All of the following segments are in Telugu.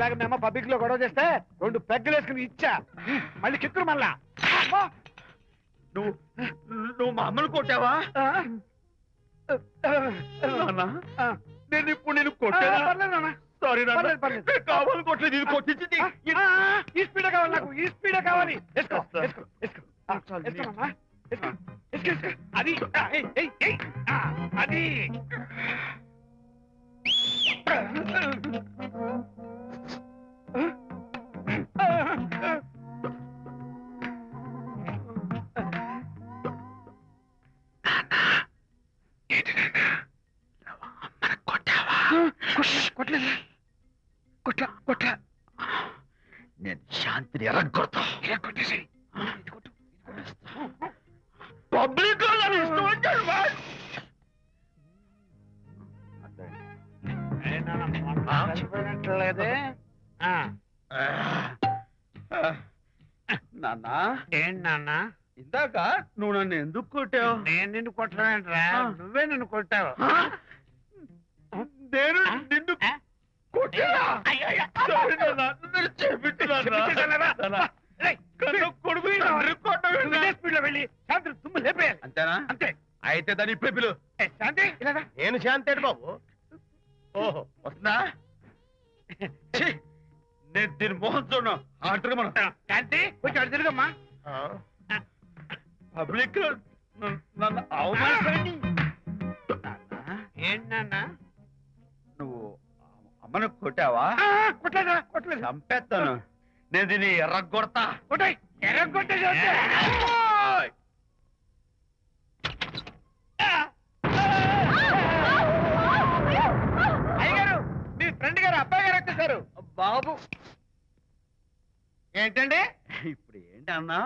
ఇలాగ మేము పబ్లిక్ లో గొడవ చేస్తే 2 పెగ్గలు వేసుకుని ఇచ్చా మళ్ళీ కిక్కురు మళ్ళా. నువ్వు మా అమ్మను కొట్టావా? నేను ఇప్పుడు నేను కొట్టాను. సారీ కావాలి కొట్టలేదు, ఇది కొట్టించింది. ఈ స్పీడే కావాలి నాకు, ఈ స్పీడే కావాలి. అది అది కొట్ల నేను శాంతిని ఎరగొట్టేసి పబ్లిక్ లేదే. నాన్న ఏంటి నాన్న ఇందాక నువ్వు నన్ను ఎందుకు కొట్టావు? నేను నిన్ను కొట్టలేంట్రా, నువ్వే నిన్ను కొట్టావు. నేను నిన్ను అంతేనా? అంతే. అయితే దాని ఇప్పుడే పిలు. శాంతి నేను శాంతి బాబు. ఓహో వస్తుందా? నేను దీని మోహన్ చూడను. ఆటగా మనం శాంతి కొంచెం అటు తిరుగమ్మా. పబ్లిక్ నన్ను అవమానిస్తాను. ఏంటన్నా నువ్వు అమ్మను కొట్టావా? కొట్టలేదు. చంపేస్తాను. నేను దీన్ని ఎర్రగొడతా. ఎర్రగొట్టే అయ్యగారు, మీ ఫ్రెండ్ గారు అబ్బాయి గారు వచ్చేసారు. బాబు ఏంటండి ఇప్పుడు ఏంటి అన్నా?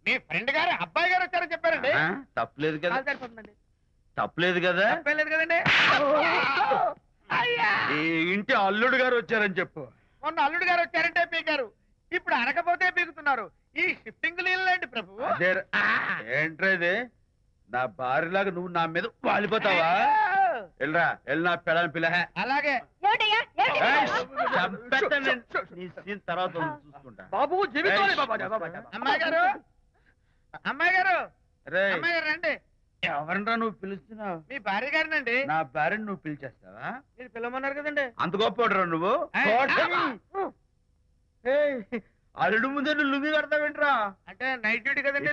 మీ ఫ్రెండ్ గారు అబ్బాయి గారు వచ్చారని చెప్పారండి. తప్పలేదు కదా? తప్పలేదు కదా? తప్పలేదు కదండి. ఈ ఇంటి అల్లుడు గారు వచ్చారని చెప్పు. మొన్న అల్లుడు గారు వచ్చారంటే పీకారు, ఇప్పుడు అనకపోతే పీకుతున్నారు. ఈ షిఫ్టింగ్ లీలండి ప్రభు. ఏంట్రా ఇది? నా భార్యలాగా నువ్వు నా మీద వాలిపోతావా? వెళ్ళరా, వెళ్ళి నా పిల్లని పిల్ల. అలాగే తర్వాత చూసుకుంటా. బాబు జీవితం. అమ్మాయి గారు, అమ్మాయి గారు, అమ్మాయి గారు రండి. ఎవరంటా నువ్వు పిలుస్తున్నావు? మీ భార్య గారినండి. నా భార్యను నువ్వు పిలిచేస్తావా? మీరు పిలవమన్నారు కదండి. అంత గొప్ప నువ్వు? అల్లుడు ముందే నువ్వు లుంగి కడతావేంట్రా? అంటే నైట్ డ్యూటీ కదండి.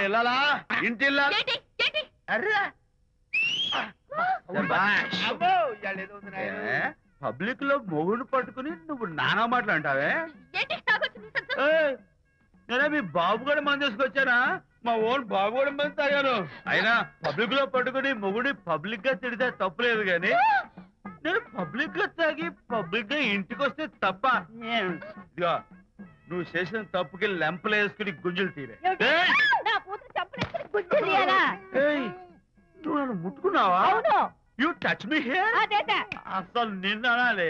వెళ్ళాలా? ఇంటి పబ్లిక్ లో మొగుడు పట్టుకుని నువ్వు నానా మాటలు అంటావే? నేనే మీ బాబు కూడా మంది తీసుకొచ్చానా? మా ఓన్ బాబు కూడా మంది తాగాను. అయినా పబ్లిక్ లో పట్టుకుని మొగుడి పబ్లిక్ గా తిడితే తప్పులేదు గాని నేను పబ్లిక్ గా తాగి పబ్లిక్ గా ఇంటికి వస్తే తప్ప. ఇదిగో నువ్వు చేసిన తప్పుకి లెంపలు వేసుకుని గుంజులు తీరే. నువ్వు నన్ను ముట్టుకున్నావా? You touch me here. అసలు నిన్ను అనాలి.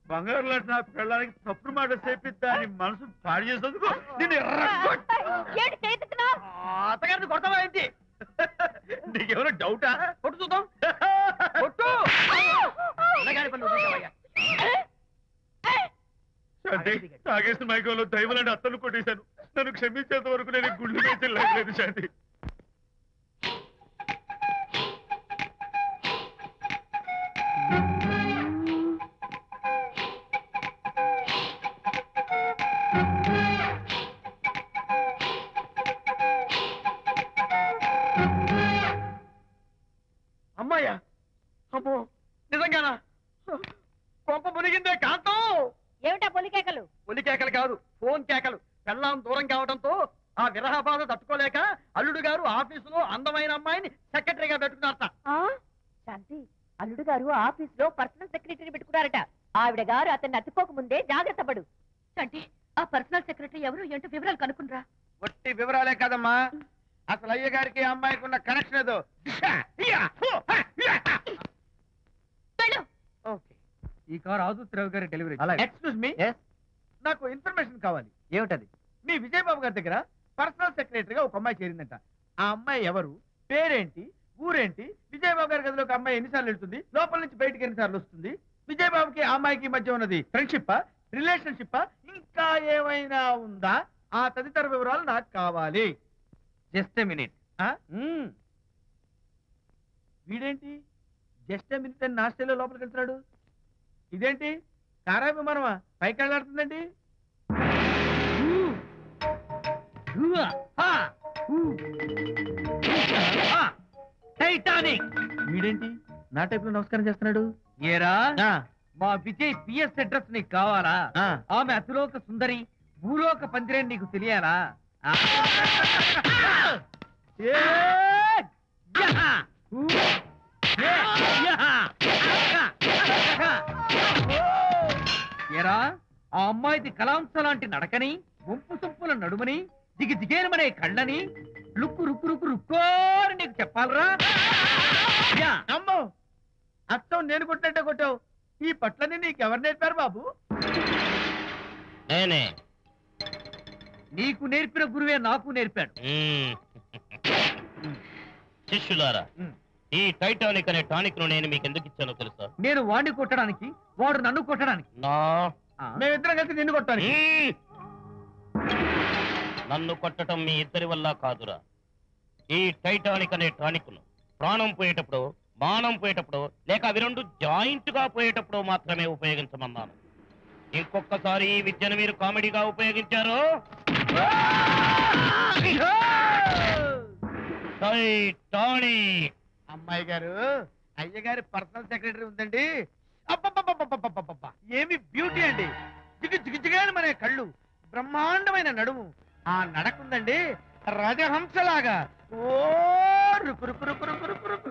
బంగారు లాంటి నా పిల్లలకి తప్పుడు మాట చేపిద్దా అని మనసు పాడు చేసేందుకు అత్తగారిని కొడతావా ఏంటి? నీకేమైనా డౌటా? కొట్టు చూద్దాం. కొట్టు. తాగేసిన మైకంలో దైవలాంటి అత్తలు కొట్టేశాను. నన్ను క్షమించేంత వరకు నేను గుండె వేసి లేదు శాంతి. అమ్మాయ్యా, అమ్మో నిజంగానా? కొంప మునిగిందే కాంతం. ఏమిటా పొలికేకలు? పొలికేకలు కాదు, ఫోన్ కేకలు. పెళ్ళాం దూరం కావడంతో ఆ విరహ బాధ తట్టుకోలేక అల్లుడు గారు ఆఫీసులో అందమైన అమ్మాయిని సెక్రటరీగా పెట్టుకున్నారట. శాంతి, అల్లుడు గారు ఆఫీసులో పర్సనల్ సెక్రటరీ పెట్టుకున్నారట. ఆవిడ గారు అతన్ని అతుక్కోక ముందే జాగ్రత్త పడు. శాంతి, ఆ పర్సనల్ సెక్రటరీ ఎవరు ఏంటో వివరాలు కనుక్కుండ్రా. వట్టి వివరాలే కదమ్మా, అసలు అయ్య గారికి అమ్మాయికి ఉన్న కనెక్షన్ ఏదో. ఈ కార్ ఆదుత్రావు గారి డెలివరీ. ఎక్స్క్యూజ్ మీ, నాకు ఇన్ఫర్మేషన్ కావాలి. ఏమిటది? మీ విజయబాబు గారి దగ్గర పర్సనల్ సెక్రటరీగా ఒక అమ్మాయి చేరిందంట. ఆ అమ్మాయి ఎవరు, పేరేంటి, ఊరేంటి? విజయబాబు గారి గదిలోకి అమ్మాయి ఎన్నిసార్లు వెళ్తుంది, లోపల నుంచి బయటికి ఎన్నిసార్లు వస్తుంది? విజయబాబుకి ఆ అమ్మాయికి మధ్య ఉన్నది ఫ్రెండ్షిప్పా, రిలేషన్షిప్పా, ఇంకా ఏమైనా ఉందా? ఆ తదితర వివరాలు నాకు కావాలి. Just minute. వీడేంటి జస్ట్ మినిట్ అని నాస్టేలో లోపలికి వెళ్తున్నాడు? ఇదేంటి కారా విమానమా పైకి వెళ్ళాడుతుందండి? టైటానిక్. వీడేంటి నా టైప్ లో నమస్కారం చేస్తున్నాడు? ఏరా ఆ, మా విజయ్ పిఎస్ అడ్రస్ నీకు కావాలా? ఆ. ఆమె అతిలోక సుందరి, భూలోక పందిరేని నీకు తెలియాలా? ఏ, యహ! యహ! ఏరా ఆ అమ్మాయిది కలాంస లాంటి నడకని, వంపు సొంపుల నడుమని, దిగి దిగేనమనే కళ్ళని, లుక్కు రుక్కు రుక్కు రుక్కోని నీకు చెప్పాలరా? యా! అమ్మో అత్తం నేను కొట్టినట్టే కొట్టావు. ఈ పట్లని నీకెవరు నేర్పారు బాబు? నేనే. నీకు నేర్పిన గురువే నాకు నేర్పాడు. శిష్యులారా, ఈ టైటానిక్ అనే టానిక్ ను నేను మీకు ఎందుకు ఇచ్చానో తెలుసా? నేను వాడిని కొట్టడానికి, వాడు నన్ను కొట్టడానికి. మేమిద్దరం కలిసి నిన్ను కొట్టాలి. నన్ను కొట్టడం మీ ఇద్దరి వల్ల కాదురా. ఈ టైటానిక్ అనే టానిక్ ను ప్రాణం పోయేటప్పుడు, మానం పోయేటప్పుడు, లేక అవి రెండు జాయింట్ గా పోయేటప్పుడు మాత్రమే ఉపయోగించమన్నాను. ఇంకొకసారి ఈ విద్యను మీరు కామెడీగా ఉపయోగించారు, టైటానిక్. అమ్మాయి గారు, అయ్యగారి పర్సనల్ సెక్రటరీ ఉందండి. అబ్బబ్బబ్బబ్బబ్బబ్బబ్బ! ఏమి బ్యూటీ అండి. జిగి జిగి జిగాని మన కళ్ళు, బ్రహ్మాండమైన నడుము, ఆ నడకుందండి రాజహంసలాగా. ఓ రుకు రుకు రుకు రుకు రుకు రుకు.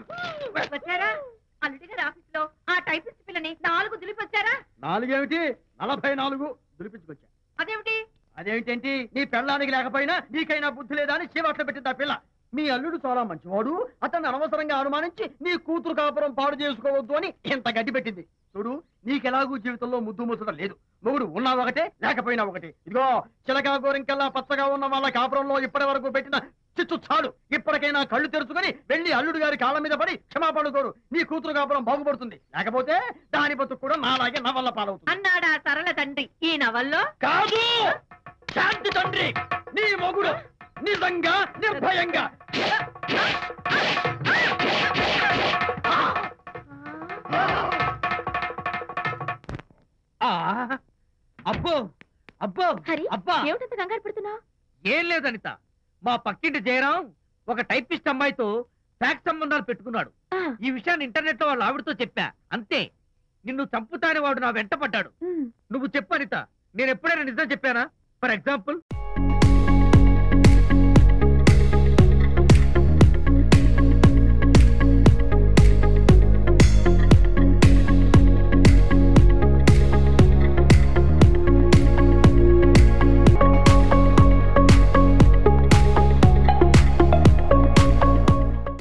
వచ్చారా? అల్లుడి గారి ఆఫీస్ లో ఆ టైపిస్ట్ పిల్లని 4 దులిపొచ్చారా? 4 ఏమిటి, 44 దులిపించుకొచ్చా. అదేమిటి? అదేమిటేంటి, నీ పెళ్ళానికి లేకపోయినా నీకైనా బుద్ధి లేదా అని చీవాట్లు పెట్టింది ఆ పిల్ల. మీ అల్లుడు చాలా మంచివాడు, అతన్ని అనవసరంగా అనుమానించి నీ కూతురు కాపురం పాడు చేసుకోవద్దు అని ఎంత గడ్డి పెట్టింది. చూడు, నీకెలాగూ జీవితంలో ముద్దు ముచ్చట లేదు. మొగుడు ఉన్నా ఒకటే, లేకపోయినా ఒకటే. ఇదిగో చిలకా గోరింకల్లా పచ్చగా ఉన్న వాళ్ళ కాపురంలో ఇప్పటి వరకు పెట్టిన చిచ్చు చాలు. ఇప్పటికైనా కళ్ళు తెరుచుకొని వెళ్ళి అల్లుడు గారి కాళ్ళ మీద పడి క్షమాపణ కోరు. నీ కూతురు కాపురం బాగుపడుతుంది. లేకపోతే దాని బతుకు కూడా నాలాగే నవల్ల పాలవుతుంది అన్నాడా సరళ తండ్రి ఈ నవల్లో? కాదు, శాంతి తండ్రి, నీ మొగుడు నిజంగా నిర్భయంగా. అబ్బో అబ్బో హరి, అబ్బా, ఏమిటంత కంగారు పెడుతున్నావు? ఏం లేదు అనిత, మా పక్కింటి జయరాం ఒక టైపిస్ట్ అమ్మాయితో ఫ్యాక్స్ సంబంధాలు పెట్టుకున్నాడు. ఈ విషయాన్ని ఇంటర్నెట్ లో వాళ్ళ ఆవిడతో చెప్పా, అంతే. నిన్ను చంపుతాని వాడు నా వెంట పడ్డాడు. నువ్వు చెప్పు అనిత, నేను ఎప్పుడైనా నిజం చెప్పానా? For example